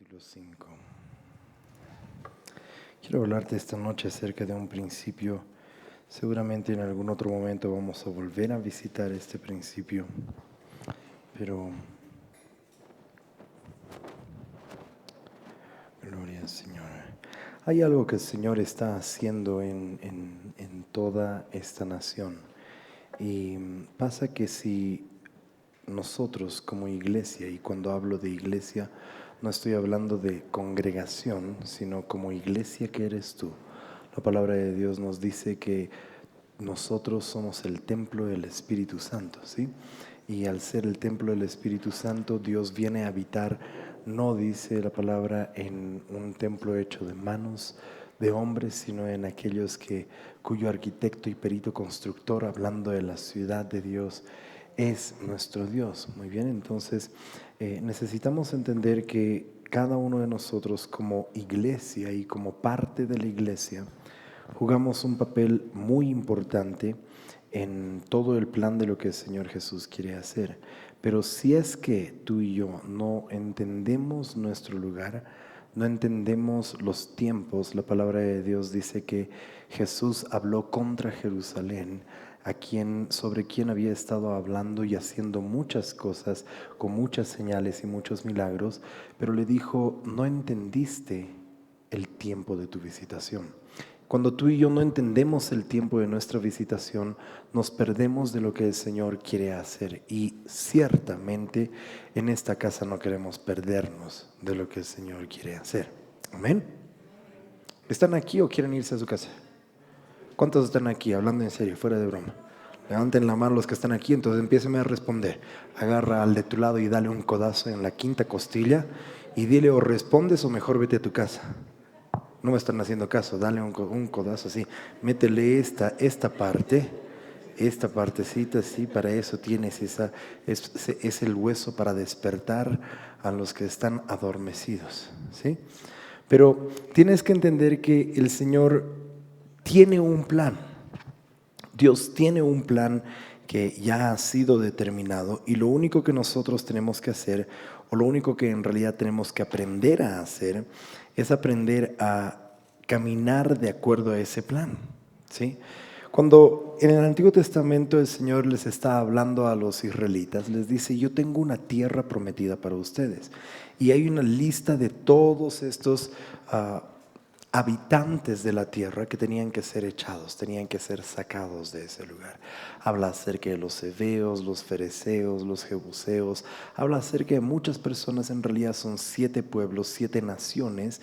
Capítulo 5. Quiero hablarte esta noche acerca de un principio. Seguramente en algún otro momento vamos a volver a visitar este principio, pero gloria al Señor. Hay algo que el Señor está haciendo en toda esta nación, y pasa que si nosotros como iglesia, y cuando hablo de iglesia no estoy hablando de congregación, sino como iglesia que eres tú. La palabra de Dios nos dice que nosotros somos el templo del Espíritu Santo, ¿sí? Y al ser el templo del Espíritu Santo, Dios viene a habitar, no dice la palabra, en un templo hecho de manos de hombres, sino en aquellos cuyo arquitecto y perito constructor, hablando de la ciudad de Dios, es nuestro Dios. Muy bien, entonces necesitamos entender que cada uno de nosotros como iglesia y como parte de la iglesia jugamos un papel muy importante en todo el plan de lo que el Señor Jesús quiere hacer. Pero si es que tú y yo no entendemos nuestro lugar, no entendemos los tiempos, la palabra de Dios dice que Jesús habló contra Jerusalén, sobre quien había estado hablando y haciendo muchas cosas, con muchas señales y muchos milagros, pero le dijo: no entendiste el tiempo de tu visitación. Cuando tú y yo no entendemos el tiempo de nuestra visitación, nos perdemos de lo que el Señor quiere hacer. Y ciertamente en esta casa no queremos perdernos de lo que el Señor quiere hacer. Amén. ¿Están aquí o quieren irse a su casa? ¿Cuántos están aquí? Hablando en serio, fuera de broma. Levanten la mano los que están aquí, entonces empiecen a responder. Agarra al de tu lado y dale un codazo en la quinta costilla y dile: o respondes o mejor vete a tu casa. No me están haciendo caso, dale un codazo así. Métele esta partecita, sí, para eso tienes es el hueso para despertar a los que están adormecidos, ¿sí? Pero tienes que entender que el Señor tiene un plan. Dios tiene un plan que ya ha sido determinado, y lo único que nosotros tenemos que hacer, o lo único que en realidad tenemos que aprender a hacer, es aprender a caminar de acuerdo a ese plan, ¿sí? Cuando en el Antiguo Testamento el Señor les está hablando a los israelitas, les dice: yo tengo una tierra prometida para ustedes. Y hay una lista de todos estos habitantes de la tierra que tenían que ser echados, tenían que ser sacados de ese lugar. Habla acerca de los heveos, los fereceos, los jebuseos. Habla acerca de muchas personas. En realidad son 7 pueblos, 7 naciones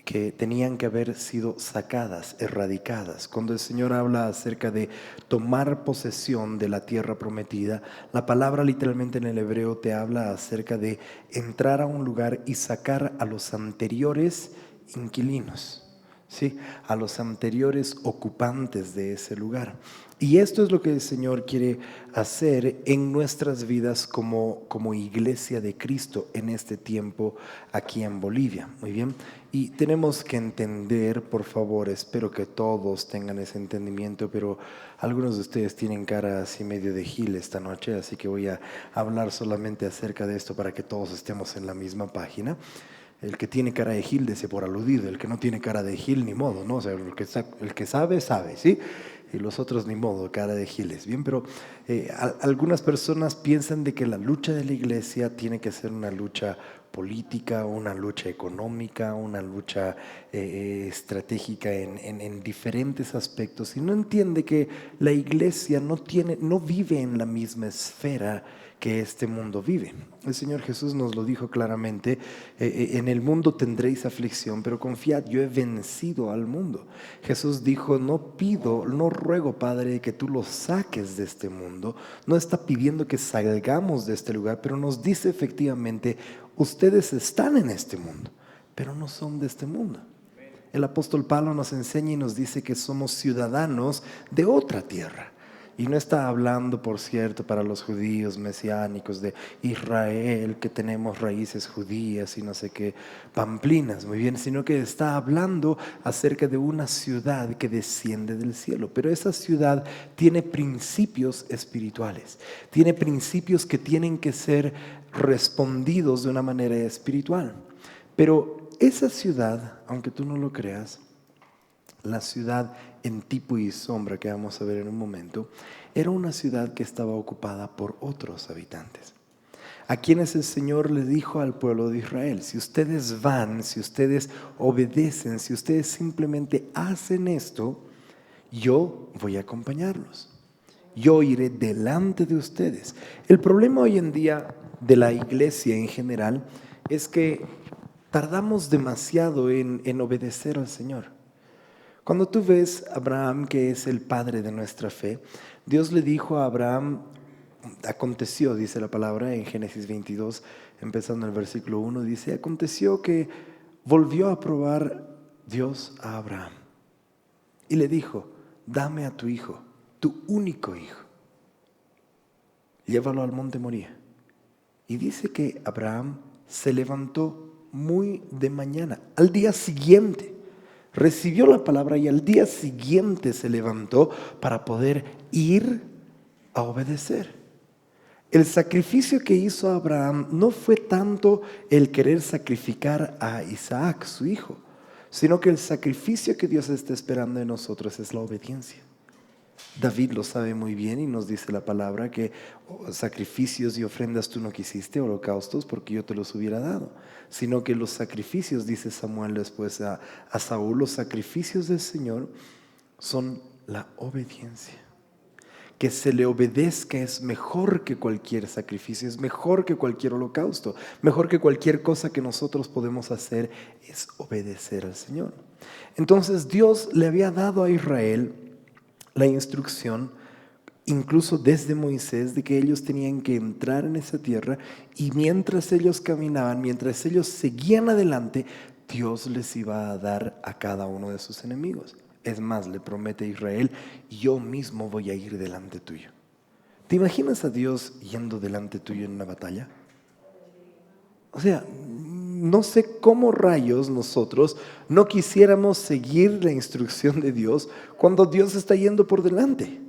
que tenían que haber sido sacadas, erradicadas. Cuando el Señor habla acerca de tomar posesión de la tierra prometida, la palabra literalmente en el hebreo te habla acerca de entrar a un lugar y sacar a los anteriores inquilinos, ¿sí? A los anteriores ocupantes de ese lugar. Y esto es lo que el Señor quiere hacer en nuestras vidas como iglesia de Cristo en este tiempo aquí en Bolivia. Muy bien. Y tenemos que entender, por favor, espero que todos tengan ese entendimiento, pero algunos de ustedes tienen cara así medio de gil esta noche, así que voy a hablar solamente acerca de esto para que todos estemos en la misma página. El que tiene cara de gil, dese por aludido. El que no tiene cara de gil, ni modo, ¿no? O sea, el que sabe, sabe, ¿sí? Y los otros, ni modo, cara de giles. Bien, pero algunas personas piensan de que la lucha de la iglesia tiene que ser una lucha política, una lucha económica, una lucha estratégica en diferentes aspectos, y no entiende que la iglesia no vive en la misma esfera que este mundo vive. El Señor Jesús nos lo dijo claramente: en el mundo tendréis aflicción, pero confiad, yo he vencido al mundo. Jesús dijo: no ruego, Padre, que tú los saques de este mundo. No está pidiendo que salgamos de este lugar, pero nos dice efectivamente: ustedes están en este mundo, pero no son de este mundo. El apóstol Pablo nos enseña y nos dice que somos ciudadanos de otra tierra. Y no está hablando, por cierto, para los judíos mesiánicos de Israel, que tenemos raíces judías y no sé qué, pamplinas, muy bien, sino que está hablando acerca de una ciudad que desciende del cielo. Pero esa ciudad tiene principios espirituales, tiene principios que tienen que ser respondidos de una manera espiritual. Pero esa ciudad, aunque tú no lo creas, la ciudad en tipo y sombra que vamos a ver en un momento, era una ciudad que estaba ocupada por otros habitantes, a quienes el Señor le dijo al pueblo de Israel: si ustedes van, si ustedes obedecen, si ustedes simplemente hacen esto, yo voy a acompañarlos. Yo iré delante de ustedes. El problema hoy en día de la iglesia en general es que tardamos demasiado en obedecer al Señor. Cuando tú ves a Abraham, que es el padre de nuestra fe, Dios le dijo a Abraham, aconteció, dice la palabra en Génesis 22, empezando en el versículo 1, dice: aconteció que volvió a probar Dios a Abraham y le dijo: dame a tu hijo, tu único hijo, llévalo al monte Moría. Y dice que Abraham se levantó muy de mañana, al día siguiente. Recibió la palabra y al día siguiente se levantó para poder ir a obedecer. El sacrificio que hizo Abraham no fue tanto el querer sacrificar a Isaac, su hijo, sino que el sacrificio que Dios está esperando de nosotros es la obediencia. David lo sabe muy bien y nos dice la palabra que sacrificios y ofrendas tú no quisiste, holocaustos, porque yo te los hubiera dado, sino que los sacrificios, dice Samuel después a Saúl, los sacrificios del Señor son la obediencia. Que se le obedezca es mejor que cualquier sacrificio, es mejor que cualquier holocausto, mejor que cualquier cosa que nosotros podemos hacer es obedecer al Señor. Entonces Dios le había dado a Israel la instrucción, incluso desde Moisés, de que ellos tenían que entrar en esa tierra, y mientras ellos caminaban, mientras ellos seguían adelante, Dios les iba a dar a cada uno de sus enemigos. Es más, le promete a Israel: yo mismo voy a ir delante tuyo. ¿Te imaginas a Dios yendo delante tuyo en una batalla? O sea, no sé cómo rayos nosotros no quisiéramos seguir la instrucción de Dios cuando Dios está yendo por delante.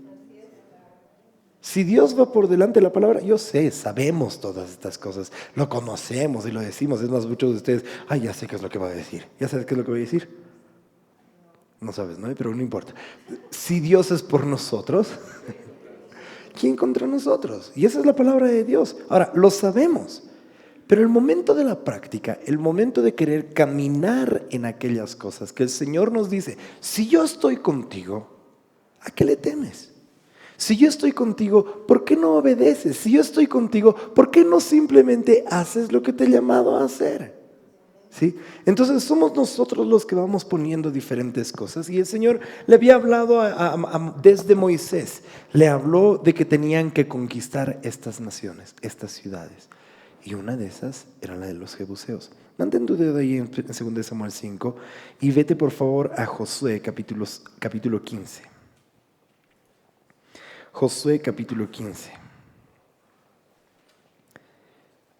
Si Dios va por delante, la palabra, yo sé, sabemos todas estas cosas, lo conocemos y lo decimos. Es más, muchos de ustedes: ay, ya sé qué es lo que va a decir. ¿Ya sabes qué es lo que va a decir? No sabes, ¿no? Pero no importa. Si Dios es por nosotros, ¿quién contra nosotros? Y esa es la palabra de Dios. Ahora, lo sabemos. Pero el momento de la práctica, el momento de querer caminar en aquellas cosas que el Señor nos dice: si yo estoy contigo, ¿a qué le temes? Si yo estoy contigo, ¿por qué no obedeces? Si yo estoy contigo, ¿por qué no simplemente haces lo que te he llamado a hacer? ¿Sí? Entonces somos nosotros los que vamos poniendo diferentes cosas. Y el Señor le había hablado desde Moisés, le habló de que tenían que conquistar estas naciones, estas ciudades. Y una de esas era la de los jebuseos. Mantén tu dedo ahí en 2 Samuel 5 y vete por favor a Josué capítulo 15. Josué capítulo 15.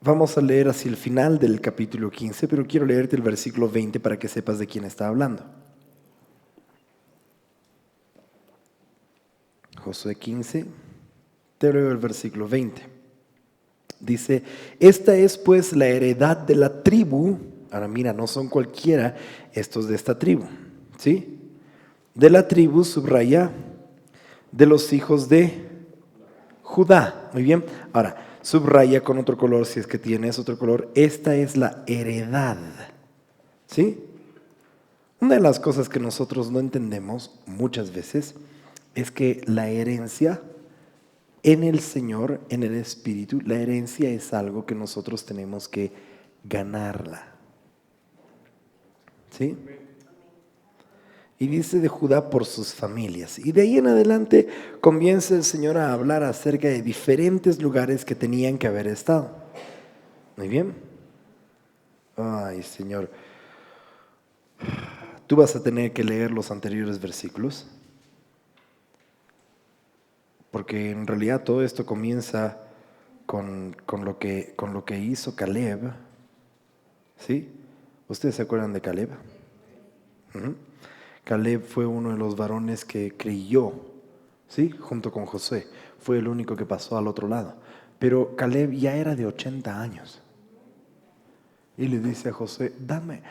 Vamos a leer hacia el final del capítulo 15, pero quiero leerte el versículo 20 para que sepas de quién está hablando. Josué 15, te leo el versículo 20. Dice: esta es pues la heredad de la tribu. Ahora mira, no son cualquiera estos de esta tribu, ¿sí? De la tribu, subraya, de los hijos de Judá. Muy bien. Ahora, subraya con otro color si es que tienes otro color. Esta es la heredad, ¿sí? Una de las cosas que nosotros no entendemos muchas veces es que la herencia en el Señor, en el Espíritu, la herencia es algo que nosotros tenemos que ganarla, ¿sí? Y dice de Judá por sus familias. Y de ahí en adelante comienza el Señor a hablar acerca de diferentes lugares que tenían que haber estado. Muy bien. Ay, Señor, tú vas a tener que leer los anteriores versículos, porque en realidad todo esto comienza con lo que hizo Caleb, ¿sí? ¿Ustedes se acuerdan de Caleb? Uh-huh. Caleb fue uno de los varones que creyó, ¿sí? Junto con Josué. Fue el único que pasó al otro lado. Pero Caleb ya era de 80 años. Y le dice a Josué, dame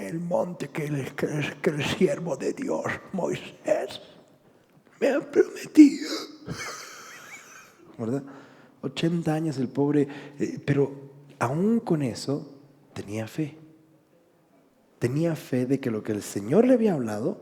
el monte que el siervo de Dios, Moisés, me ha prometido. ¿Verdad? 80 años el pobre, pero aún con eso tenía fe. Tenía fe de que lo que el Señor le había hablado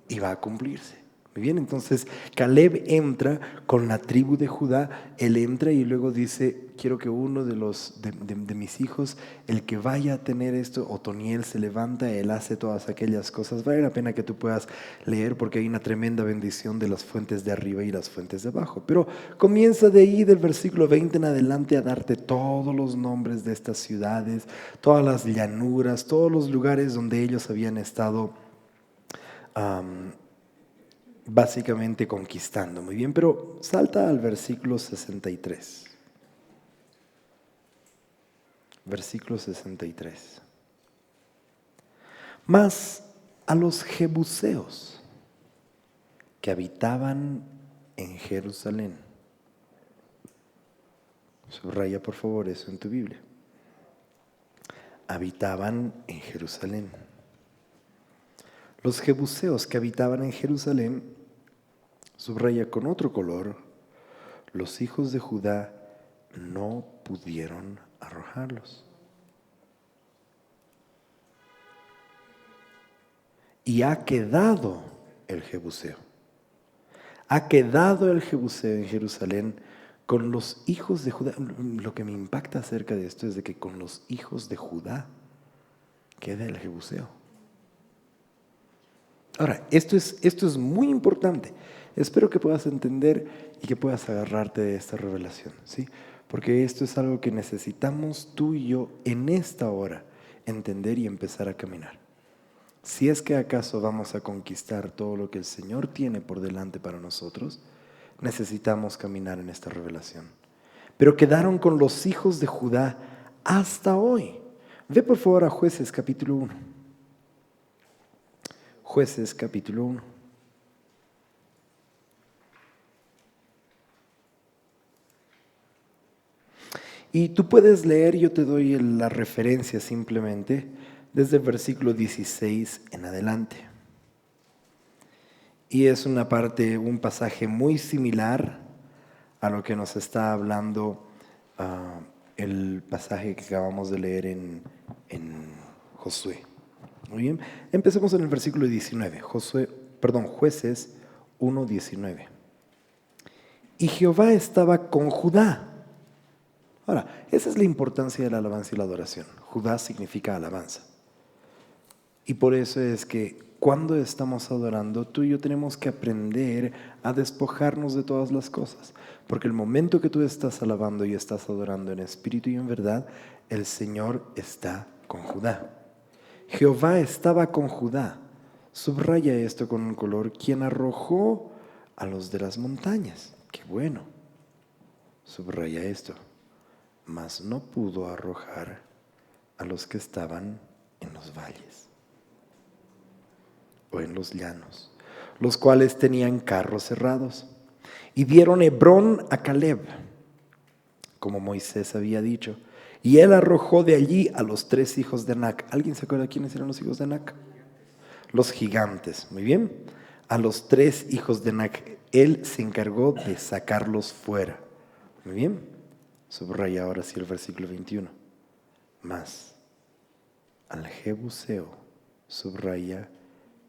iba a cumplirse. Muy bien, entonces Caleb entra con la tribu de Judá, él entra y luego dice, quiero que uno de mis hijos, el que vaya a tener esto, Otoniel se levanta, él hace todas aquellas cosas. Vale la pena que tú puedas leer porque hay una tremenda bendición de las fuentes de arriba y las fuentes de abajo. Pero comienza de ahí del versículo 20 en adelante a darte todos los nombres de estas ciudades, todas las llanuras, todos los lugares donde ellos habían estado básicamente conquistando. Muy bien, pero salta al versículo 63. Versículo 63. Mas a los jebuseos que habitaban en Jerusalén. Subraya por favor eso en tu Biblia. Habitaban en Jerusalén. Los jebuseos que habitaban en Jerusalén, subraya con otro color, los hijos de Judá no pudieron arrojarlos. Y ha quedado el jebuseo. Ha quedado el jebuseo en Jerusalén con los hijos de Judá. Lo que me impacta acerca de esto es de que con los hijos de Judá queda el jebuseo. Ahora, esto es muy importante. Espero que puedas entender y que puedas agarrarte de esta revelación, ¿sí? Porque esto es algo que necesitamos tú y yo en esta hora entender y empezar a caminar. Si es que acaso vamos a conquistar todo lo que el Señor tiene por delante para nosotros, necesitamos caminar en esta revelación. Pero quedaron con los hijos de Judá hasta hoy. Ve por favor a Jueces capítulo 1. Jueces capítulo 1. Y tú puedes leer, yo te doy la referencia simplemente, desde el versículo 16 en adelante. Y es una parte, un pasaje muy similar a lo que nos está hablando el pasaje que acabamos de leer en Josué. Muy bien, empecemos en el versículo 19, Jueces 1:19. Y Jehová estaba con Judá. Ahora, esa es la importancia de la alabanza y la adoración. Judá significa alabanza. Y por eso es que cuando estamos adorando, tú y yo tenemos que aprender a despojarnos de todas las cosas. Porque el momento que tú estás alabando y estás adorando en espíritu y en verdad, el Señor está con Judá. Jehová estaba con Judá. Subraya esto con un color. Quien arrojó a los de las montañas. Qué bueno. Subraya esto. Mas no pudo arrojar a los que estaban en los valles o en los llanos, los cuales tenían carros cerrados. Y dieron Hebrón a Caleb, como Moisés había dicho, y él arrojó de allí a los 3 hijos de Anac. ¿Alguien se acuerda quiénes eran los hijos de Anac? Los gigantes, muy bien. A los 3 hijos de Anac, él se encargó de sacarlos fuera. Muy bien. Subraya ahora sí el versículo 21. Mas al jebuseo, subraya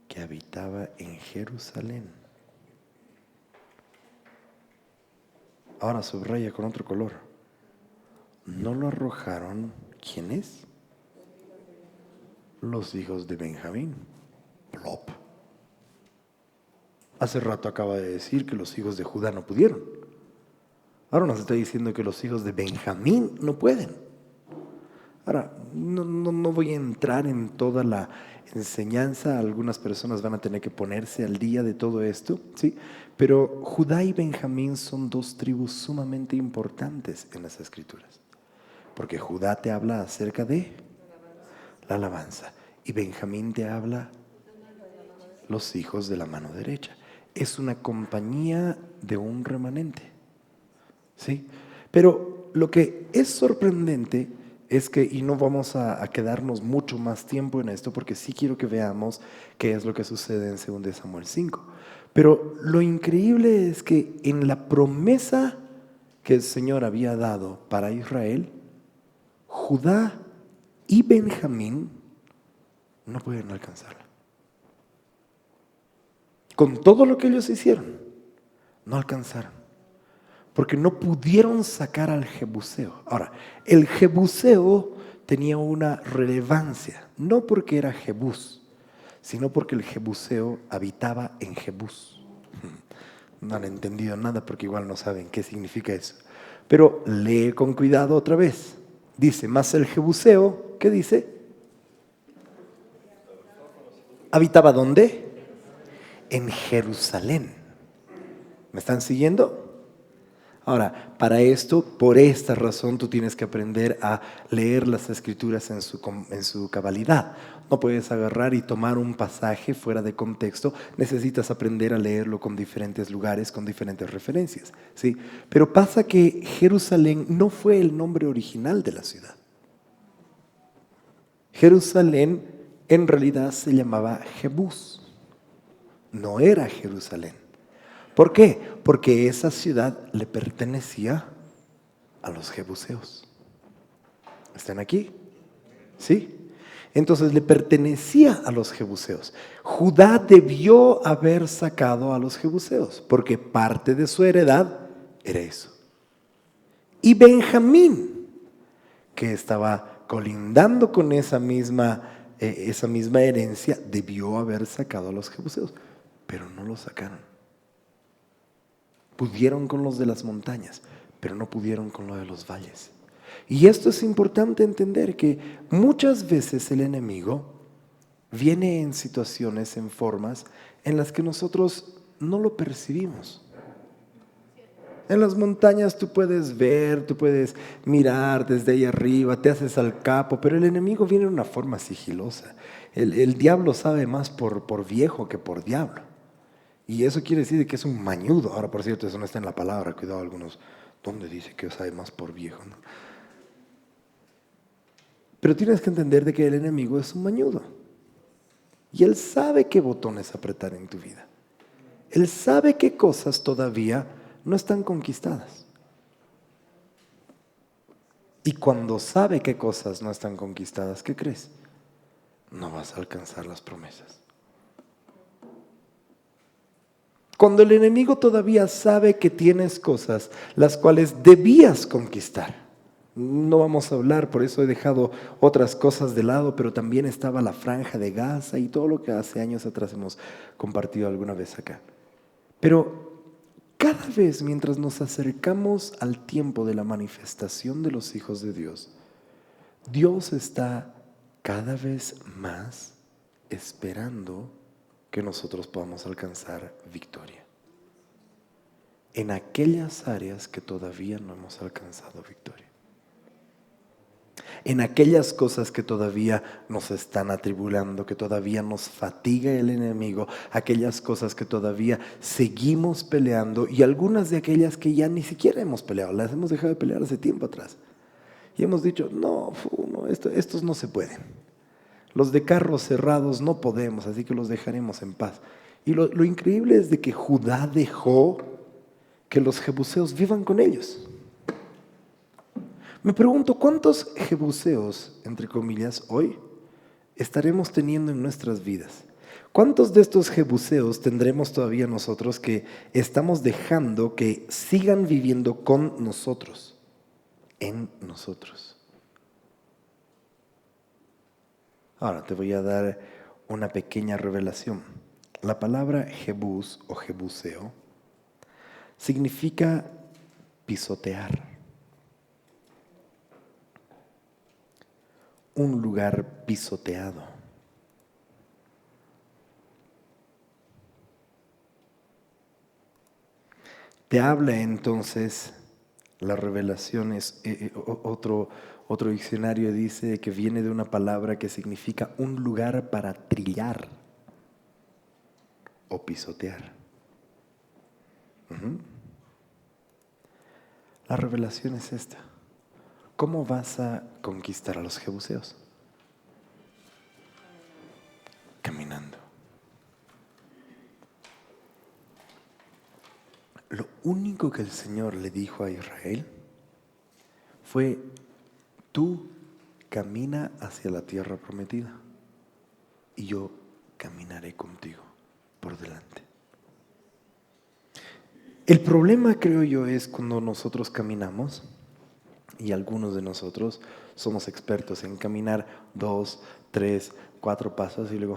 que habitaba en Jerusalén. Ahora subraya con otro color. No lo arrojaron, ¿quiénes? Los hijos de Benjamín. Plop. Hace rato acaba de decir que los hijos de Judá no pudieron. Ahora nos está diciendo que los hijos de Benjamín no pueden. Ahora, no voy a entrar en toda la enseñanza. Algunas personas van a tener que ponerse al día de todo esto, ¿sí? Pero Judá y Benjamín son 2 tribus sumamente importantes en las Escrituras. Porque Judá te habla acerca de la alabanza y Benjamín te habla los hijos de la mano derecha. Es una compañía de un remanente, ¿sí? Pero lo que es sorprendente es que, y no vamos a quedarnos mucho más tiempo en esto, porque sí quiero que veamos qué es lo que sucede en 2 Samuel 5. Pero lo increíble es que en la promesa que el Señor había dado para Israel, Judá y Benjamín no pueden alcanzarla. Con todo lo que ellos hicieron, no alcanzaron. Porque no pudieron sacar al Jebuseo. Ahora, el Jebuseo tenía una relevancia, no porque era Jebús, sino porque el Jebuseo habitaba en Jebús. No han entendido nada porque igual no saben qué significa eso. Pero lee con cuidado otra vez. Dice, más el Jebuseo, ¿qué dice? ¿Habitaba dónde? En Jerusalén. ¿Me están siguiendo? Ahora, para esto, por esta razón, tú tienes que aprender a leer las escrituras en su cabalidad. No puedes agarrar y tomar un pasaje fuera de contexto. Necesitas aprender a leerlo con diferentes lugares, con diferentes referencias, ¿sí? Pero pasa que Jerusalén no fue el nombre original de la ciudad. Jerusalén en realidad se llamaba Jebús. No era Jerusalén. ¿Por qué? Porque esa ciudad le pertenecía a los jebuseos. ¿Están aquí? ¿Sí? Entonces le pertenecía a los jebuseos. Judá debió haber sacado a los jebuseos, porque parte de su heredad era eso. Y Benjamín, que estaba colindando con esa misma herencia, debió haber sacado a los jebuseos, pero no lo sacaron. Pudieron con los de las montañas, pero no pudieron con lo de los valles. Y esto es importante entender, que muchas veces el enemigo viene en situaciones, en formas en las que nosotros no lo percibimos. En las montañas tú puedes ver, tú puedes mirar desde ahí arriba, te haces al capo, pero el enemigo viene en una forma sigilosa. El diablo sabe más por viejo que por diablo. Y eso quiere decir que es un mañudo. Ahora, por cierto, eso no está en la palabra. Cuidado, algunos, ¿dónde dice que sabe más por viejo? ¿No? Pero tienes que entender de que el enemigo es un mañudo. Y él sabe qué botones apretar en tu vida. Él sabe qué cosas todavía no están conquistadas. Y cuando sabe qué cosas no están conquistadas, ¿qué crees? No vas a alcanzar las promesas. Cuando el enemigo todavía sabe que tienes cosas las cuales debías conquistar. No vamos a hablar, por eso he dejado otras cosas de lado, pero también estaba la franja de Gaza y todo lo que hace años atrás hemos compartido alguna vez acá. Pero cada vez mientras nos acercamos al tiempo de la manifestación de los hijos de Dios, Dios está cada vez más esperando que nosotros podamos alcanzar victoria en aquellas áreas que todavía no hemos alcanzado victoria, en aquellas cosas que todavía nos están atribulando, que todavía nos fatiga el enemigo, aquellas cosas que todavía seguimos peleando, y algunas de aquellas que ya ni siquiera hemos peleado, las hemos dejado de pelear hace tiempo atrás y hemos dicho, no, estos no se pueden. Los de carros cerrados no podemos, así que los dejaremos en paz. Y lo increíble es de que Judá dejó que los jebuseos vivan con ellos. Me pregunto, ¿cuántos jebuseos, entre comillas, hoy estaremos teniendo en nuestras vidas? ¿Cuántos de estos jebuseos tendremos todavía nosotros que estamos dejando que sigan viviendo con nosotros, en nosotros? Ahora te voy a dar una pequeña revelación. La palabra Jebús o Jebuseo significa pisotear, un lugar pisoteado. Te habla entonces, la revelación es otro diccionario dice que viene de una palabra que significa un lugar para trillar o pisotear. La revelación es esta. ¿Cómo vas a conquistar a los jebuseos? Caminando. Lo único que el Señor le dijo a Israel fue: tú camina hacia la tierra prometida y yo caminaré contigo por delante. El problema, creo yo, es cuando nosotros caminamos, y algunos de nosotros somos expertos en caminar 2, 3, 4 pasos y luego,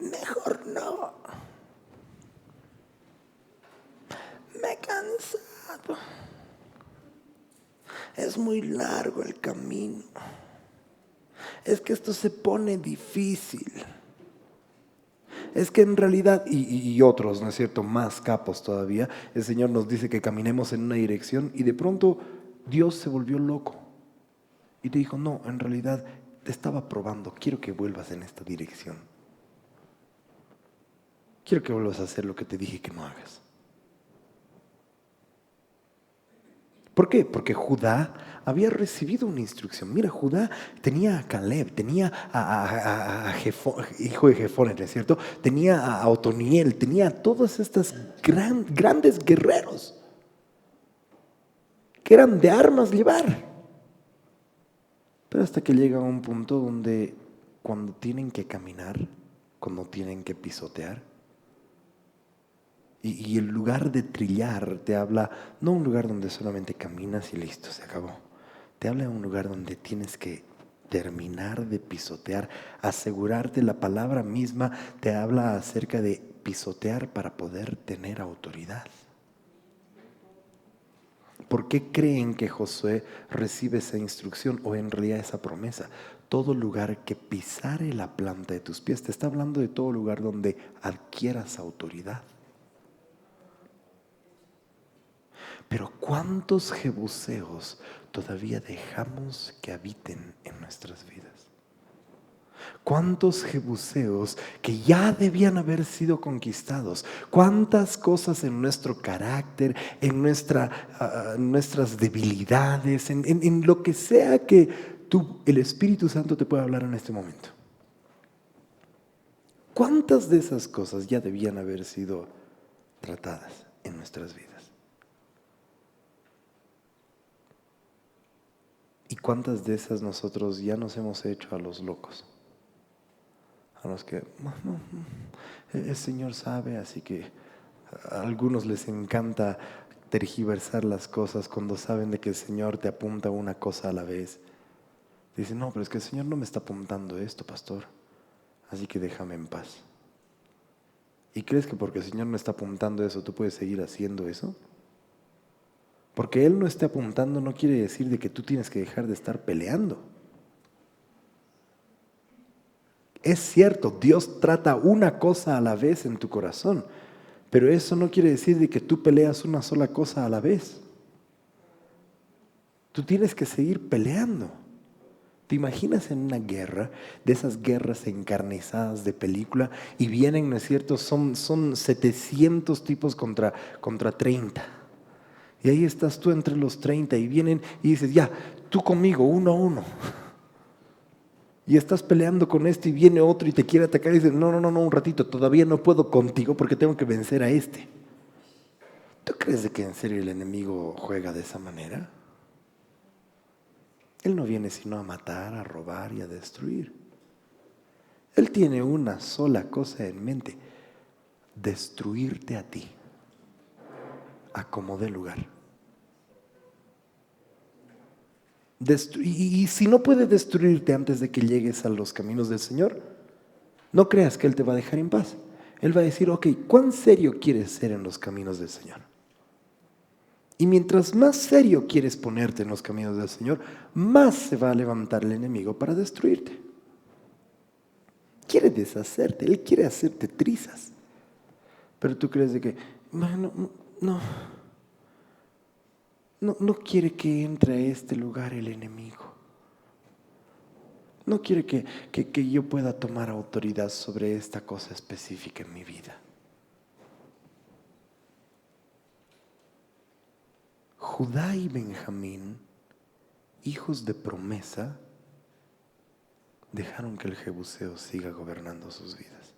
mejor no, me he cansado, es muy largo el camino, es que esto se pone difícil. Es que en realidad, y otros, ¿no es cierto?, más capos todavía, el Señor nos dice que caminemos en una dirección y de pronto Dios se volvió loco y te dijo: no, en realidad te estaba probando, quiero que vuelvas en esta dirección. Quiero que vuelvas a hacer lo que te dije que no hagas. ¿Por qué? Porque Judá había recibido una instrucción. Mira, Judá tenía a Caleb, tenía a hijo de Jefones, ¿no es cierto? Tenía a Otoniel, tenía a todos estos grandes guerreros que eran de armas llevar. Pero hasta que llega a un punto donde cuando tienen que caminar, cuando tienen que pisotear, y el lugar de trillar te habla, no un lugar donde solamente caminas y listo, se acabó. Te habla de un lugar donde tienes que terminar de pisotear, asegurarte. La palabra misma te habla acerca de pisotear para poder tener autoridad. ¿Por qué creen que Josué recibe esa instrucción o en realidad esa promesa? Todo lugar que pisare la planta de tus pies, te está hablando de todo lugar donde adquieras autoridad. Pero ¿cuántos jebuseos todavía dejamos que habiten en nuestras vidas? ¿Cuántos jebuseos que ya debían haber sido conquistados? ¿Cuántas cosas en nuestro carácter, en nuestras debilidades, en lo que sea que el Espíritu Santo te pueda hablar en este momento? ¿Cuántas de esas cosas ya debían haber sido tratadas en nuestras vidas? ¿Y cuántas de esas nosotros ya nos hemos hecho a los locos? A los que el Señor sabe, así que a algunos les encanta tergiversar las cosas cuando saben de que el Señor te apunta una cosa a la vez. Dicen: no, pero es que el Señor no me está apuntando esto, pastor, así que déjame en paz. ¿Y crees que porque el Señor no está apuntando eso, tú puedes seguir haciendo eso? Porque Él no esté apuntando no quiere decir de que tú tienes que dejar de estar peleando. Es cierto, Dios trata una cosa a la vez en tu corazón, pero eso no quiere decir de que tú peleas una sola cosa a la vez. Tú tienes que seguir peleando. ¿Te imaginas en una guerra, de esas guerras encarnizadas de película, y vienen, ¿no es cierto?, son 700 tipos contra 30. Y ahí estás tú entre los 30 y vienen y dices: ya, tú conmigo, 1 a 1. Y estás peleando con este y viene otro y te quiere atacar y dices: no, un ratito, todavía no puedo contigo porque tengo que vencer a este. ¿Tú crees de que en serio el enemigo juega de esa manera? Él no viene sino a matar, a robar y a destruir. Él tiene una sola cosa en mente: destruirte a ti, a como dé lugar. Y si no puede destruirte antes de que llegues a los caminos del Señor, no creas que Él te va a dejar en paz. Él va a decir: ok, ¿cuán serio quieres ser en los caminos del Señor? Y mientras más serio quieres ponerte en los caminos del Señor, más se va a levantar el enemigo para destruirte. Quiere deshacerte, Él quiere hacerte trizas. Pero tú crees de que, bueno, no quiere que entre a este lugar el enemigo. No quiere que yo pueda tomar autoridad sobre esta cosa específica en mi vida. Judá y Benjamín, hijos de promesa, dejaron que el Jebuseo siga gobernando sus vidas.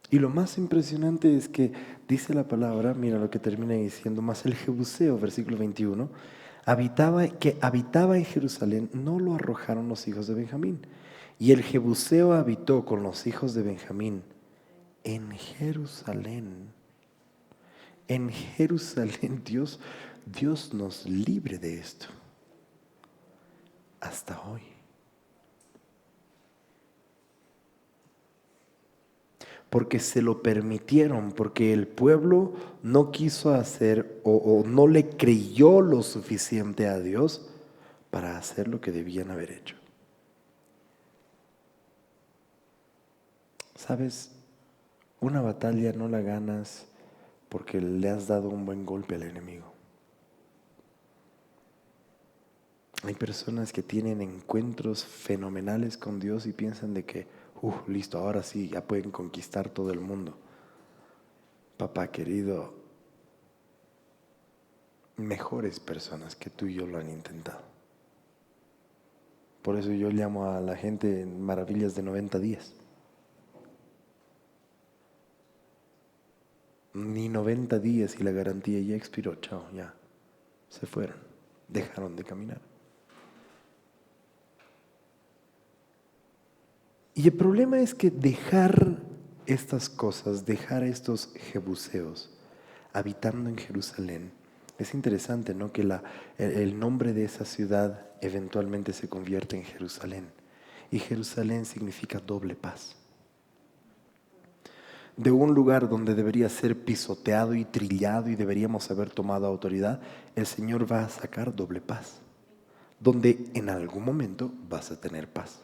Y lo más impresionante es que dice la palabra, mira lo que termina diciendo, mas el Jebuseo, versículo 21, que habitaba en Jerusalén, no lo arrojaron los hijos de Benjamín. Y el Jebuseo habitó con los hijos de Benjamín en Jerusalén. En Jerusalén, Dios nos libre de esto. Hasta hoy. Porque se lo permitieron, porque el pueblo no quiso hacer o no le creyó lo suficiente a Dios para hacer lo que debían haber hecho. ¿Sabes? Una batalla no la ganas porque le has dado un buen golpe al enemigo. Hay personas que tienen encuentros fenomenales con Dios y piensan de que, listo, ahora sí, ya pueden conquistar todo el mundo. Papá querido, mejores personas que tú y yo lo han intentado. Por eso yo llamo a la gente maravillas de 90 días. Ni 90 días y la garantía ya expiró, chao, ya. Se fueron, dejaron de caminar. Y el problema es que dejar estas cosas, dejar estos jebuseos habitando en Jerusalén, es interesante, ¿no? Que el nombre de esa ciudad eventualmente se convierte en Jerusalén. Y Jerusalén significa doble paz. De un lugar donde debería ser pisoteado y trillado y deberíamos haber tomado autoridad, el Señor va a sacar doble paz, donde en algún momento vas a tener paz.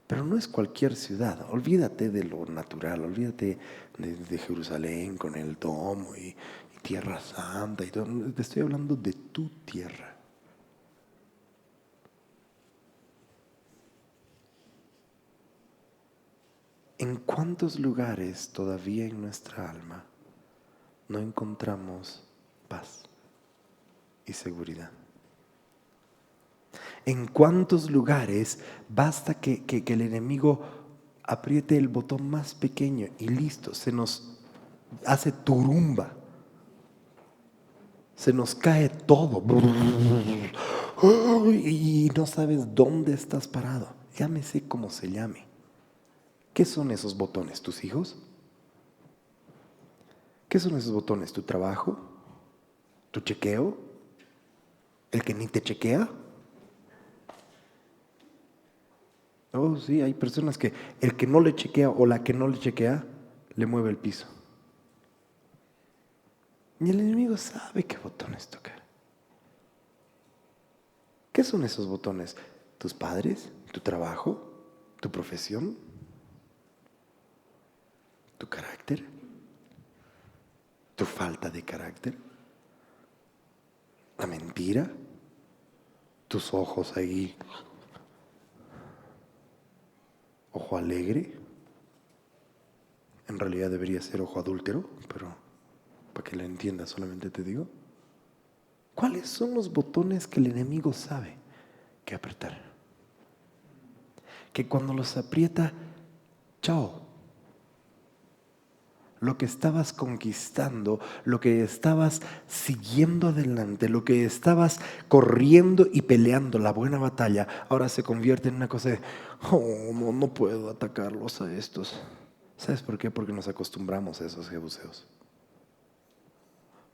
Pero no es cualquier ciudad, olvídate de lo natural, olvídate de Jerusalén con el domo y tierra santa y todo. Te estoy hablando de tu tierra. ¿En cuántos lugares todavía en nuestra alma no encontramos paz y seguridad? ¿En cuántos lugares basta que el enemigo apriete el botón más pequeño y listo, se nos hace turumba? Se nos cae todo y no sabes dónde estás parado. Llámese como se llame. ¿Qué son esos botones? ¿Tus hijos? ¿Qué son esos botones? ¿Tu trabajo? ¿Tu chequeo? ¿El que ni te chequea? Oh, sí, hay personas que el que no le chequea o la que no le chequea le mueve el piso. Y el enemigo sabe qué botones tocar. ¿Qué son esos botones? ¿Tus padres? ¿Tu trabajo? ¿Tu profesión? ¿Tu carácter? ¿Tu falta de carácter? ¿La mentira? ¿Tus ojos ahí? ¿Ojo alegre? En realidad debería ser ojo adúltero, pero para que lo entiendas solamente te digo. ¿Cuáles son los botones que el enemigo sabe que apretar? Que cuando los aprieta, chao. Lo que estabas conquistando, lo que estabas siguiendo adelante, lo que estabas corriendo y peleando la buena batalla, ahora se convierte en una cosa de, no puedo atacarlos a estos. ¿Sabes por qué? Porque nos acostumbramos a esos jebuseos.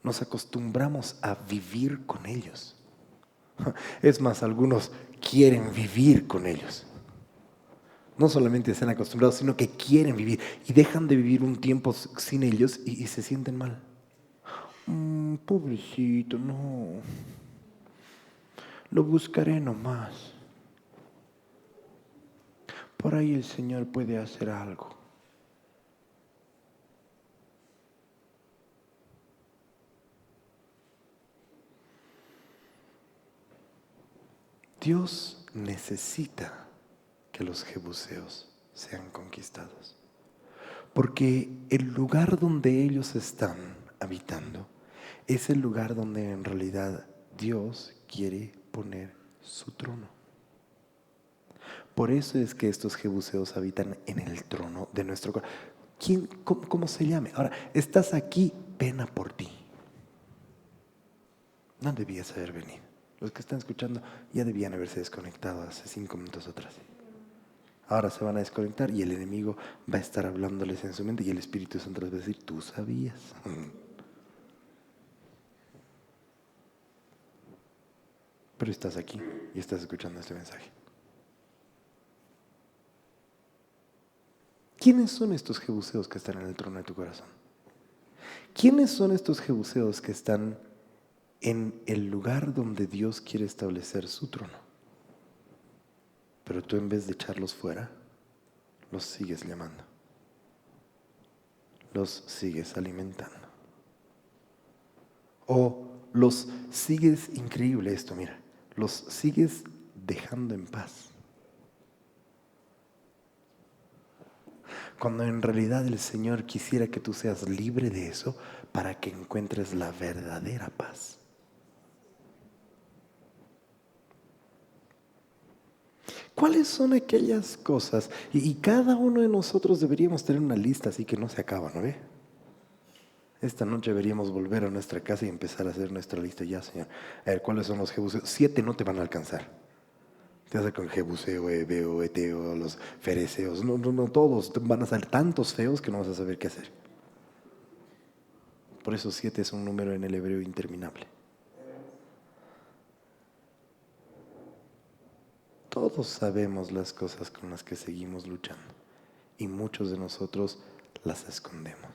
Nos acostumbramos a vivir con ellos. Es más, algunos quieren vivir con ellos. No solamente están acostumbrados, sino que quieren vivir y dejan de vivir un tiempo sin ellos y se sienten mal. Pobrecito, no. Lo buscaré nomás. Por ahí el Señor puede hacer algo. Dios necesita que los jebuseos sean conquistados. Porque el lugar donde ellos están habitando es el lugar donde en realidad Dios quiere poner su trono. Por eso es que estos jebuseos habitan en el trono de nuestro corazón. ¿Cómo se llame? Ahora, estás aquí, pena por ti. No debías haber venido. Los que están escuchando ya debían haberse desconectado hace 5 minutos atrás. Ahora se van a desconectar y el enemigo va a estar hablándoles en su mente y el Espíritu Santo les va a decir, tú sabías. Pero estás aquí y estás escuchando este mensaje. ¿Quiénes son estos jebuseos que están en el trono de tu corazón? ¿Quiénes son estos jebuseos que están en el lugar donde Dios quiere establecer su trono? Pero tú en vez de echarlos fuera, los sigues llamando. Los sigues alimentando. O los sigues, increíble esto, mira, los sigues dejando en paz. Cuando en realidad el Señor quisiera que tú seas libre de eso para que encuentres la verdadera paz. ¿Cuáles son aquellas cosas? Y cada uno de nosotros deberíamos tener una lista así que no se acaba, ¿no ve? Esta noche deberíamos volver a nuestra casa y empezar a hacer nuestra lista ya, Señor. A ver, ¿cuáles son los jebuseos? 7 no te van a alcanzar. Te vas a con jebuseo, ebeo, eteo, los fereceos. No, todos van a salir tantos feos que no vas a saber qué hacer. Por eso 7 es un número en el hebreo interminable. Todos sabemos las cosas con las que seguimos luchando y muchos de nosotros las escondemos,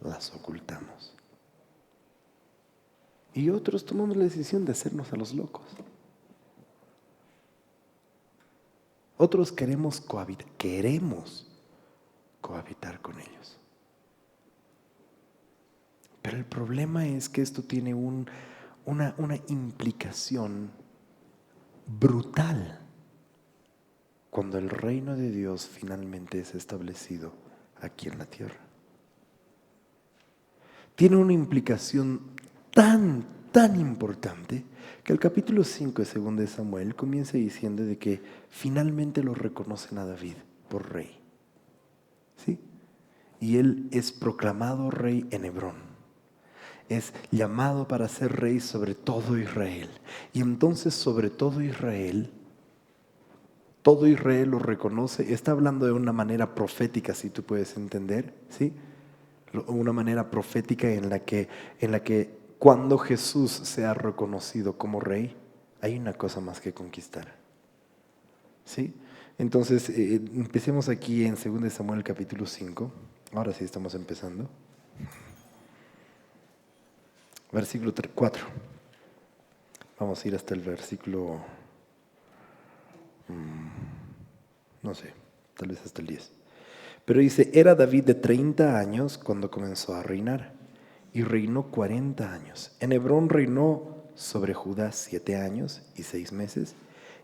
las ocultamos. Y otros tomamos la decisión de hacernos a los locos. Otros queremos cohabitar con ellos. Pero el problema es que esto tiene una implicación brutal cuando el reino de Dios finalmente es establecido aquí en la tierra. Tiene una implicación tan importante que el capítulo 5 de 2 de Samuel comienza diciendo de que finalmente lo reconocen a David por rey. ¿Sí? Y él es proclamado rey en Hebrón. Es llamado para ser rey sobre todo Israel. Y entonces sobre todo Israel lo reconoce. Está hablando de una manera profética, si tú puedes entender, ¿sí? Una manera profética en la que cuando Jesús sea reconocido como rey, hay una cosa más que conquistar, ¿sí? Entonces, empecemos aquí en 2 de Samuel capítulo 5. Ahora sí estamos empezando. Versículo 4. Vamos a ir hasta el versículo, no sé, tal vez hasta el 10. Pero dice, era David de 30 años cuando comenzó a reinar y reinó 40 años. En Hebrón reinó sobre Judá 7 años y 6 meses.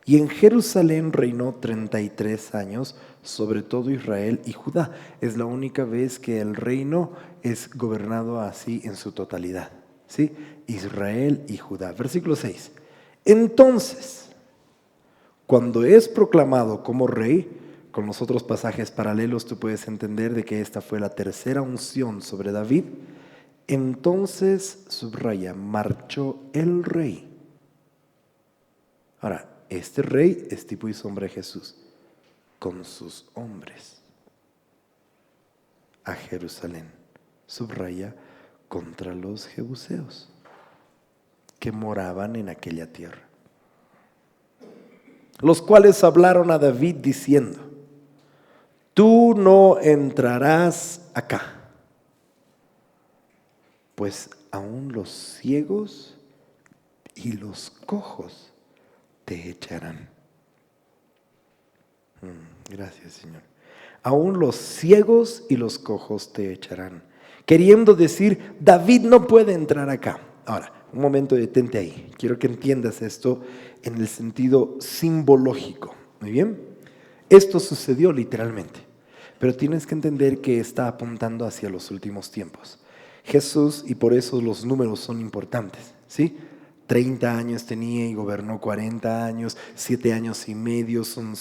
Y en Jerusalén reinó 33 años sobre todo Israel y Judá. Es la única vez que el reino es gobernado así en su totalidad. ¿Sí? Israel y Judá. Versículo 6. Entonces, cuando es proclamado como rey, con los otros pasajes paralelos tú puedes entender de que esta fue la tercera unción sobre David. Entonces, subraya, marchó el rey. Ahora, este rey es tipo y sombra de Jesús, con sus hombres, a Jerusalén. Subraya, contra los jebuseos que moraban en aquella tierra, los cuales hablaron a David diciendo, tú no entrarás acá, pues aún los ciegos y los cojos te echarán. Gracias, Señor. Aún los ciegos y los cojos te echarán. Queriendo decir, David no puede entrar acá. Ahora, un momento, detente ahí. Quiero que entiendas esto en el sentido simbológico. Muy bien. Esto sucedió literalmente. Pero tienes que entender que está apuntando hacia los últimos tiempos. Jesús, y por eso los números son importantes, ¿sí? 30 años tenía y gobernó 40 años, 7 años y medio, son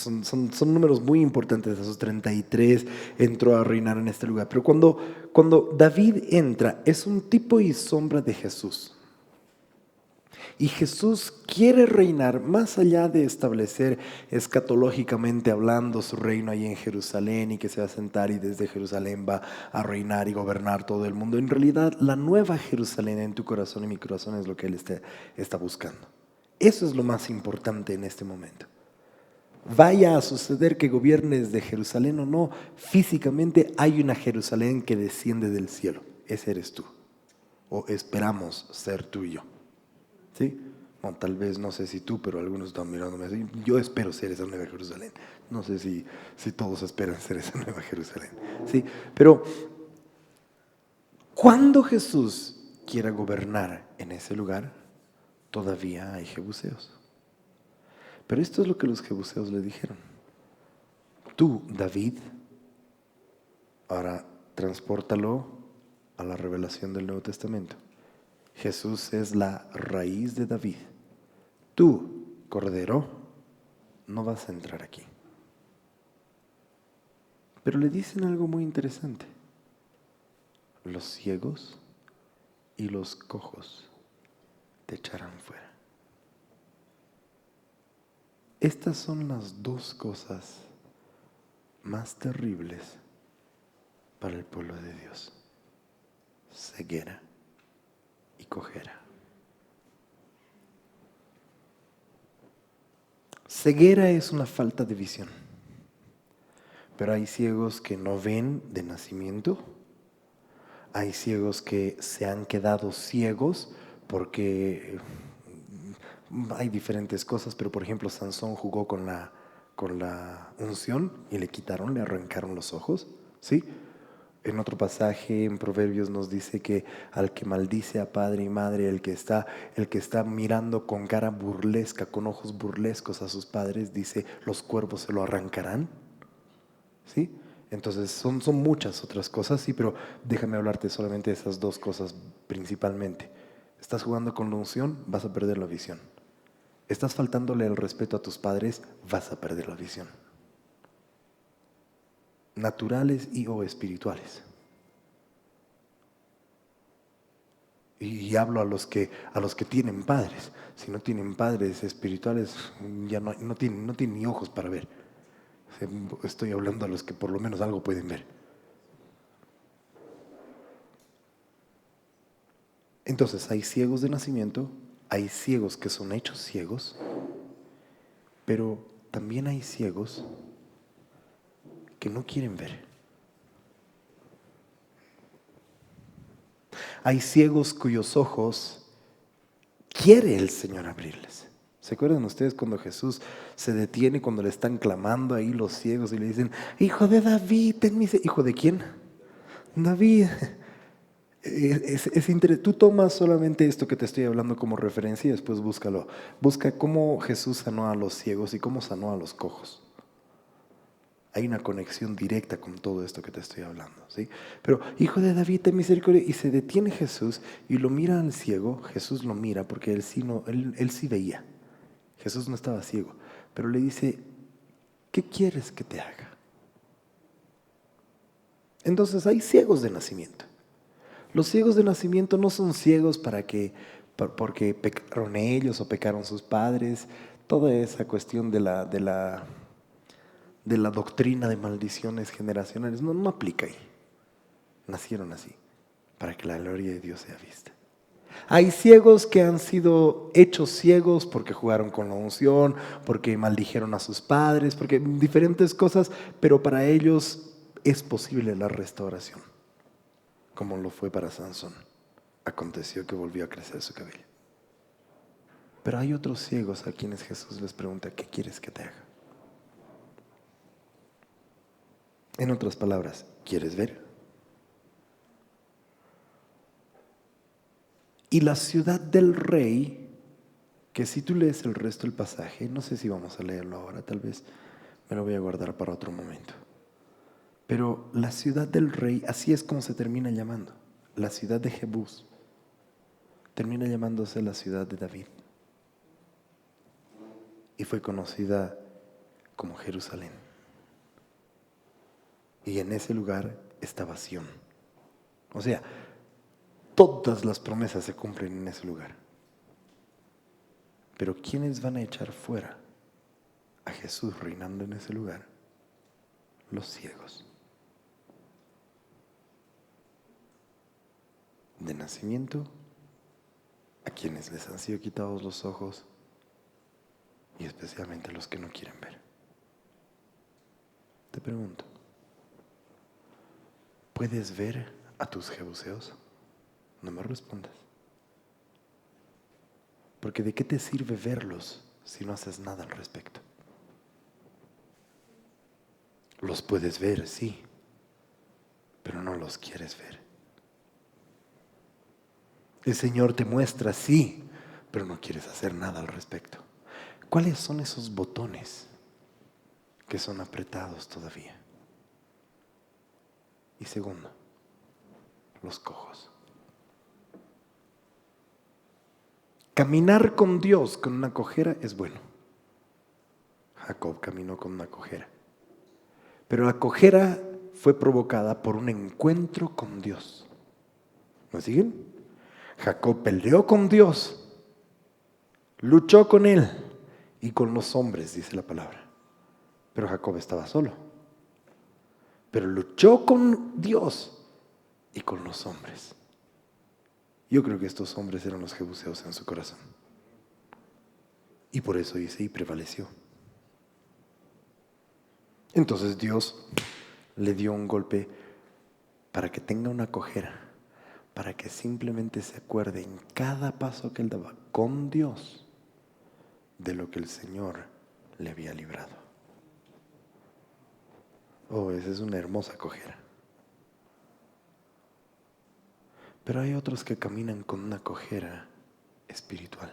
números muy importantes. Esos 33 entró a reinar en este lugar. Pero cuando David entra, es un tipo y sombra de Jesús. Y Jesús quiere reinar más allá de establecer escatológicamente hablando su reino ahí en Jerusalén y que se va a sentar y desde Jerusalén va a reinar y gobernar todo el mundo. En realidad, la nueva Jerusalén en tu corazón y mi corazón es lo que Él está buscando. Eso es lo más importante en este momento. Vaya a suceder que gobiernes de Jerusalén o no, físicamente hay una Jerusalén que desciende del cielo. Ese eres tú. O esperamos ser tú y yo. ¿Sí? Bueno, tal vez, no sé si tú, pero algunos están mirándome así. Yo espero ser esa nueva Jerusalén. No sé si todos esperan ser esa nueva Jerusalén. ¿Sí? Pero cuando Jesús quiera gobernar en ese lugar, todavía hay jebuseos. Pero esto es lo que los jebuseos le dijeron. Tú, David, ahora transpórtalo a la revelación del Nuevo Testamento. Jesús es la raíz de David. Tú, Cordero, no vas a entrar aquí. Pero le dicen algo muy interesante. Los ciegos y los cojos te echarán fuera. Estas son las dos cosas más terribles para el pueblo de Dios: ceguera y cojera. Ceguera es una falta de visión, pero hay ciegos que no ven de nacimiento, hay ciegos que se han quedado ciegos porque hay diferentes cosas, pero por ejemplo Sansón jugó con la unción y le arrancaron los ojos, ¿sí? En otro pasaje en Proverbios nos dice que al que maldice a padre y madre, el que está mirando con cara burlesca, con ojos burlescos a sus padres, dice, los cuervos se lo arrancarán. ¿Sí? Entonces son muchas otras cosas, sí, pero déjame hablarte solamente de esas dos cosas principalmente. Estás jugando con la unción, vas a perder la visión. Estás faltándole el respeto a tus padres, vas a perder la visión. Naturales y o espirituales. Y hablo a los que tienen padres. Si no tienen padres espirituales, ya no tienen ni ojos para ver. Estoy hablando a los que por lo menos algo pueden ver. Entonces hay ciegos de nacimiento, hay ciegos que son hechos ciegos, pero también hay ciegos que no quieren ver. Hay ciegos cuyos ojos quiere el Señor abrirles. ¿Se acuerdan ustedes cuando Jesús se detiene, cuando le están clamando ahí los ciegos y le dicen, hijo de David, ten misericordia? ¿Hijo de quién? David. Tú tomas solamente esto que te estoy hablando como referencia y después búscalo. Busca cómo Jesús sanó a los ciegos y cómo sanó a los cojos. Hay una conexión directa con todo esto que te estoy hablando, ¿sí? Pero, hijo de David, ten misericordia. Y se detiene Jesús y lo mira al ciego. Jesús lo mira porque él sí veía. Jesús no estaba ciego. Pero le dice, ¿qué quieres que te haga? Entonces hay ciegos de nacimiento. Los ciegos de nacimiento no son ciegos porque pecaron ellos o pecaron sus padres. Toda esa cuestión de la doctrina de maldiciones generacionales no aplica ahí. Nacieron así, para que la gloria de Dios sea vista. Hay ciegos que han sido hechos ciegos porque jugaron con la unción, porque maldijeron a sus padres, porque diferentes cosas, pero para ellos es posible la restauración, como lo fue para Sansón. Aconteció que volvió a crecer su cabello. Pero hay otros ciegos a quienes Jesús les pregunta, ¿qué quieres que te haga? En otras palabras, ¿quieres ver? Y la ciudad del rey, que si tú lees el resto del pasaje, no sé si vamos a leerlo ahora, tal vez me lo voy a guardar para otro momento. Pero la ciudad del rey, así es como se termina llamando. La ciudad de Jebús termina llamándose la ciudad de David. Y fue conocida como Jerusalén. Y en ese lugar estaba Sión. O sea, todas las promesas se cumplen en ese lugar. Pero ¿quiénes van a echar fuera a Jesús reinando en ese lugar? Los ciegos. De nacimiento, a quienes les han sido quitados los ojos y especialmente a los que no quieren ver. Te pregunto, ¿puedes ver a tus jebuseos? No me respondas. Porque ¿de qué te sirve verlos si no haces nada al respecto? Los puedes ver, sí, pero no los quieres ver. El Señor te muestra, sí, pero no quieres hacer nada al respecto. ¿Cuáles son esos botones que son apretados todavía? Y segundo, los cojos. Caminar con Dios con una cojera es bueno. Jacob caminó con una cojera. Pero la cojera fue provocada por un encuentro con Dios. ¿Me siguen? Jacob peleó con Dios, luchó con él y con los hombres, dice la palabra. Pero Jacob estaba solo. Pero luchó con Dios y con los hombres. Yo creo que estos hombres eran los jebuseos en su corazón. Y por eso dice, y prevaleció. Entonces Dios le dio un golpe para que tenga una cojera, para que simplemente se acuerde en cada paso que él daba con Dios de lo que el Señor le había librado. Oh, esa es una hermosa cojera. Pero hay otros que caminan con una cojera espiritual,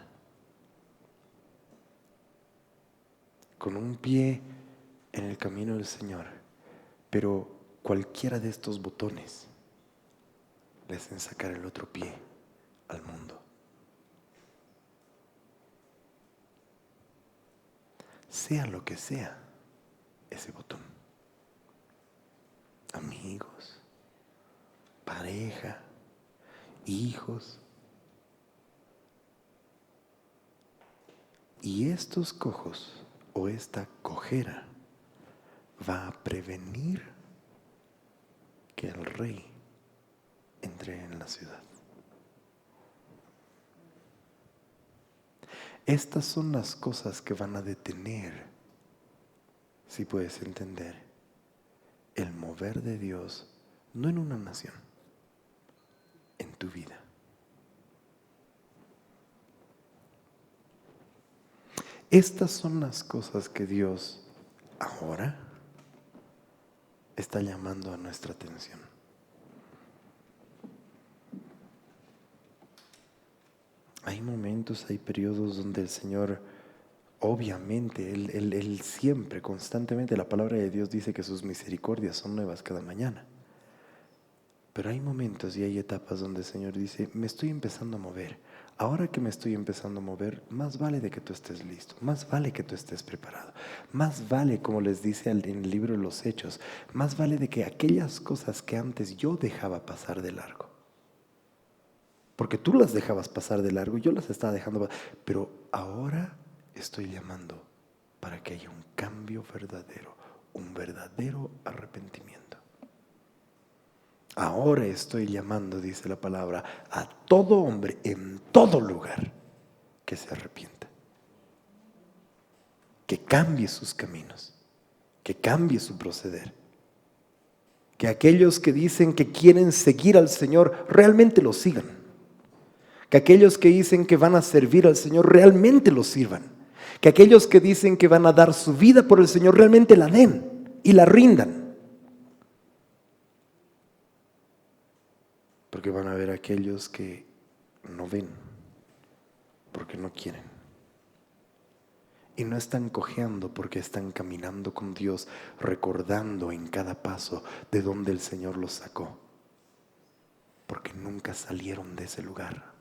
con un pie en el camino del Señor, pero cualquiera de estos botones le hacen sacar el otro pie al mundo. Sea lo que sea ese botón. Amigos, pareja, hijos. Y estos cojos o esta cojera va a prevenir que el rey entre en la ciudad. Estas son las cosas que van a detener, si puedes entender, el mover de Dios, no en una nación, en tu vida. Estas son las cosas que Dios ahora está llamando a nuestra atención. Hay momentos, hay periodos donde el Señor, obviamente, Él siempre, constantemente, la palabra de Dios dice que sus misericordias son nuevas cada mañana. Pero hay momentos y hay etapas donde el Señor dice, me estoy empezando a mover. Ahora que me estoy empezando a mover, más vale de que tú estés listo, más vale que tú estés preparado, más vale, como les dice en el libro de los Hechos, más vale de que aquellas cosas que antes yo dejaba pasar de largo, porque tú las dejabas pasar de largo, yo las estaba dejando pasar, pero ahora estoy llamando para que haya un cambio verdadero, un verdadero arrepentimiento. Ahora estoy llamando, dice la palabra, a todo hombre en todo lugar que se arrepienta, que cambie sus caminos, que cambie su proceder, que aquellos que dicen que quieren seguir al Señor realmente lo sigan, que aquellos que dicen que van a servir al Señor realmente lo sirvan, que aquellos que dicen que van a dar su vida por el Señor realmente la den y la rindan. Porque van a haber aquellos que no ven, porque no quieren. Y no están cojeando porque están caminando con Dios, recordando en cada paso de dónde el Señor los sacó, porque nunca salieron de ese lugar.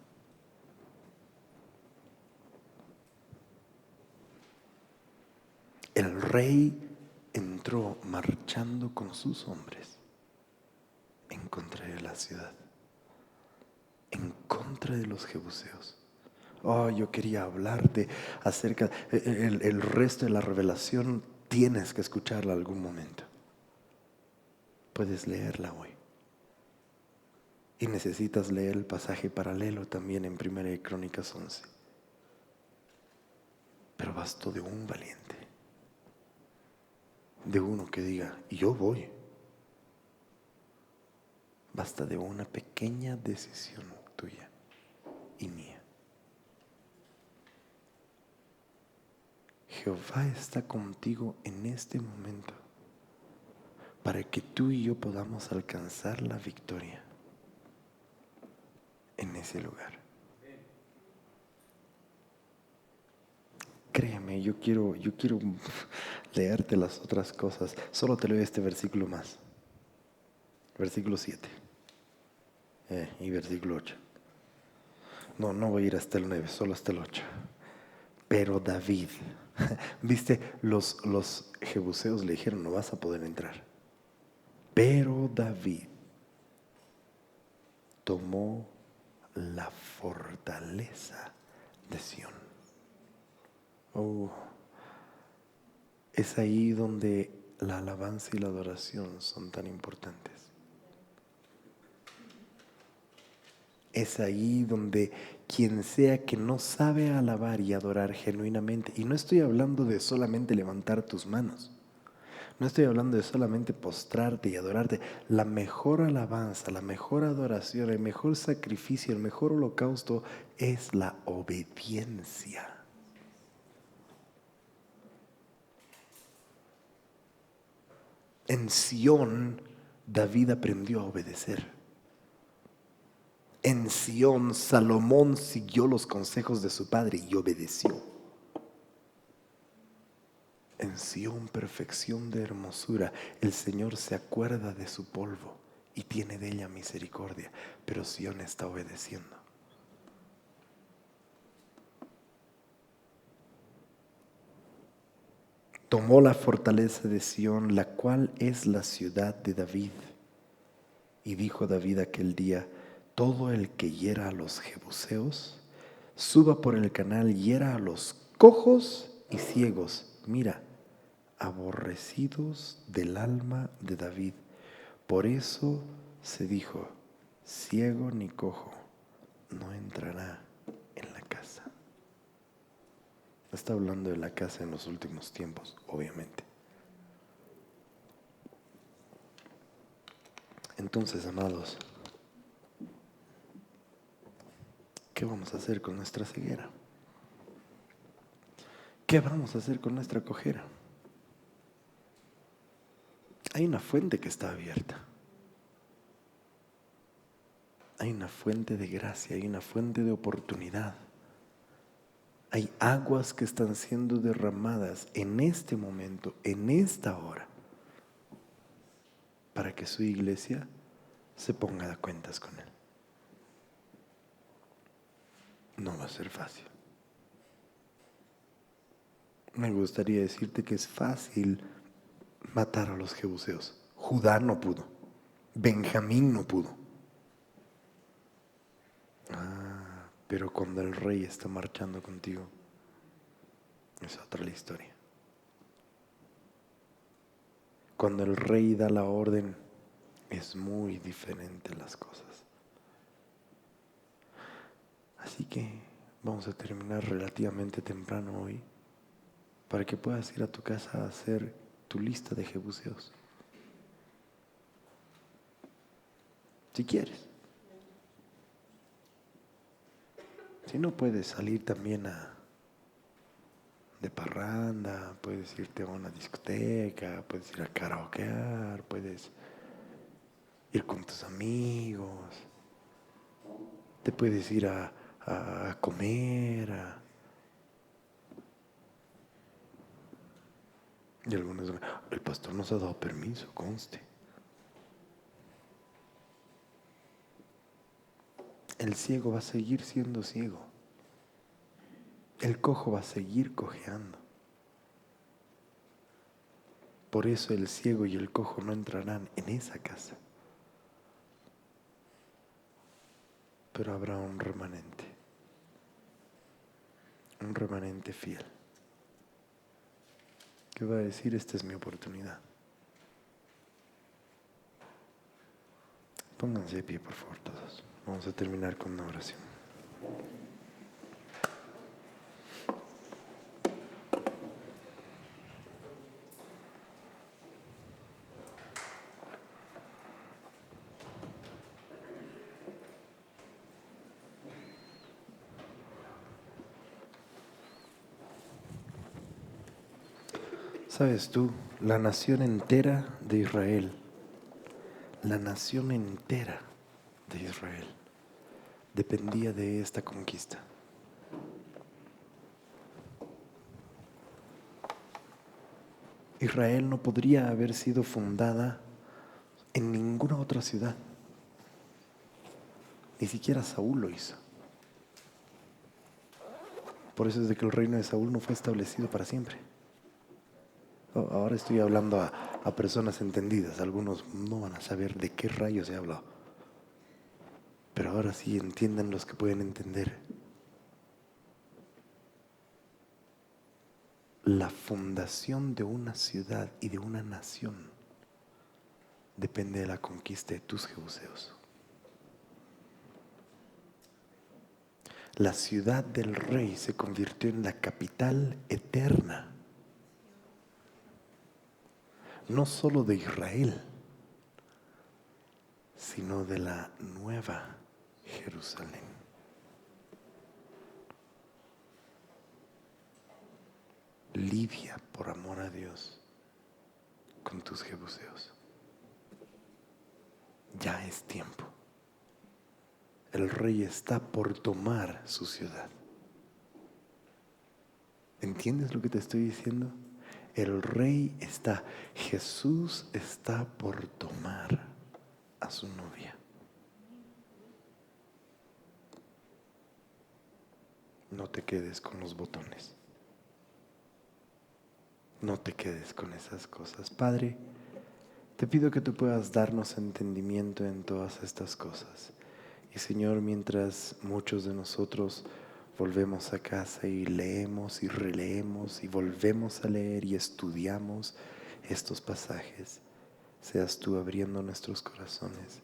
El rey entró marchando con sus hombres en contra de la ciudad, en contra de los jebuseos. Oh, yo quería hablarte acerca, el resto de la revelación tienes que escucharla algún momento. Puedes leerla hoy. Y necesitas leer el pasaje paralelo también en 1 Crónicas 11. Pero bastó de un valiente, de uno que diga, yo voy. Basta de una pequeña decisión tuya y mía. Jehová está contigo en este momento para que tú y yo podamos alcanzar la victoria en ese lugar. Créeme, yo quiero leerte las otras cosas. Solo te leo este versículo más. Versículo 7 y versículo 8. No voy a ir hasta el 9, solo hasta el 8. Pero David, viste, los jebuseos le dijeron, no vas a poder entrar. Pero David tomó la fortaleza de Sión. Oh, es ahí donde la alabanza y la adoración son tan importantes. Es ahí donde quien sea que no sabe alabar y adorar genuinamente, y no estoy hablando de solamente levantar tus manos, no estoy hablando de solamente postrarte y adorarte. La mejor alabanza, la mejor adoración, el mejor sacrificio, el mejor holocausto es la obediencia. En Sión, David aprendió a obedecer. En Sión, Salomón siguió los consejos de su padre y obedeció. En Sión, perfección de hermosura, el Señor se acuerda de su polvo y tiene de ella misericordia, pero Sión está obedeciendo. Tomó la fortaleza de Sión, la cual es la ciudad de David. Y dijo David aquel día, todo el que hiera a los jebuseos, suba por el canal, hiera a los cojos y ciegos. Mira, aborrecidos del alma de David. Por eso se dijo, ciego ni cojo no entrará en la casa. Está hablando de la casa en los últimos tiempos, obviamente. Entonces, amados, ¿qué vamos a hacer con nuestra ceguera? ¿Qué vamos a hacer con nuestra cojera? Hay una fuente que está abierta. Hay una fuente de gracia, hay una fuente de oportunidad. Hay aguas que están siendo derramadas en este momento, en esta hora, para que su iglesia se ponga a cuentas con Él. No va a ser fácil. Me gustaría decirte que es fácil matar a los jebuseos. Judá no pudo. Benjamín no pudo. Pero cuando el rey está marchando contigo, es otra la historia. Cuando el rey da la orden, es muy diferente las cosas. Así que vamos a terminar relativamente temprano hoy para que puedas ir a tu casa a hacer tu lista de jebuseos. Si quieres. Si no, puedes salir también de parranda, puedes irte a una discoteca, puedes ir a karaokear, puedes ir con tus amigos, te puedes ir a comer, Y algunos dicen, el pastor nos ha dado permiso, conste. El ciego va a seguir siendo ciego. El cojo va a seguir cojeando. Por eso el ciego y el cojo no entrarán en esa casa. Pero habrá un remanente fiel, que va a decir, esta es mi oportunidad. Pónganse de pie, por favor, todos. Vamos a terminar con una oración. ¿Sabes tú? La nación entera de Israel, la nación entera de Israel dependía de esta conquista. Israel no podría haber sido fundada en ninguna otra ciudad. Ni siquiera Saúl lo hizo. Por eso es de que el reino de Saúl no fue establecido para siempre. Ahora estoy hablando a personas entendidas. Algunos no van a saber de qué rayos he hablado. Pero ahora sí entiendan los que pueden entender. La fundación de una ciudad y de una nación depende de la conquista de tus jebuseos. La ciudad del rey se convirtió en la capital eterna, no solo de Israel, sino de la nueva Jerusalén. Lidia por amor a Dios con tus jebuseos. Ya es tiempo. El rey está por tomar su ciudad. ¿Entiendes lo que te estoy diciendo? El rey está, Jesús está por tomar a su novia. No te quedes con los botones. No te quedes con esas cosas. Padre, te pido que tú puedas darnos entendimiento en todas estas cosas. Y Señor, mientras muchos de nosotros volvemos a casa y leemos y releemos y volvemos a leer y estudiamos estos pasajes, seas tú abriendo nuestros corazones,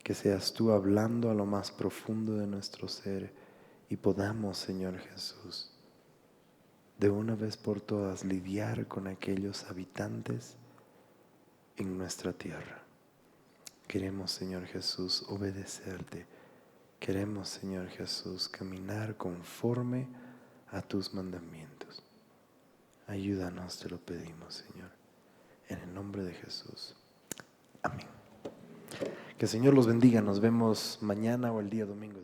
que seas tú hablando a lo más profundo de nuestro ser y podamos, Señor Jesús, de una vez por todas lidiar con aquellos habitantes en nuestra tierra. Queremos, Señor Jesús, obedecerte. Queremos, Señor Jesús, caminar conforme a tus mandamientos. Ayúdanos, te lo pedimos, Señor. En el nombre de Jesús. Amén. Que el Señor los bendiga. Nos vemos mañana o el día domingo.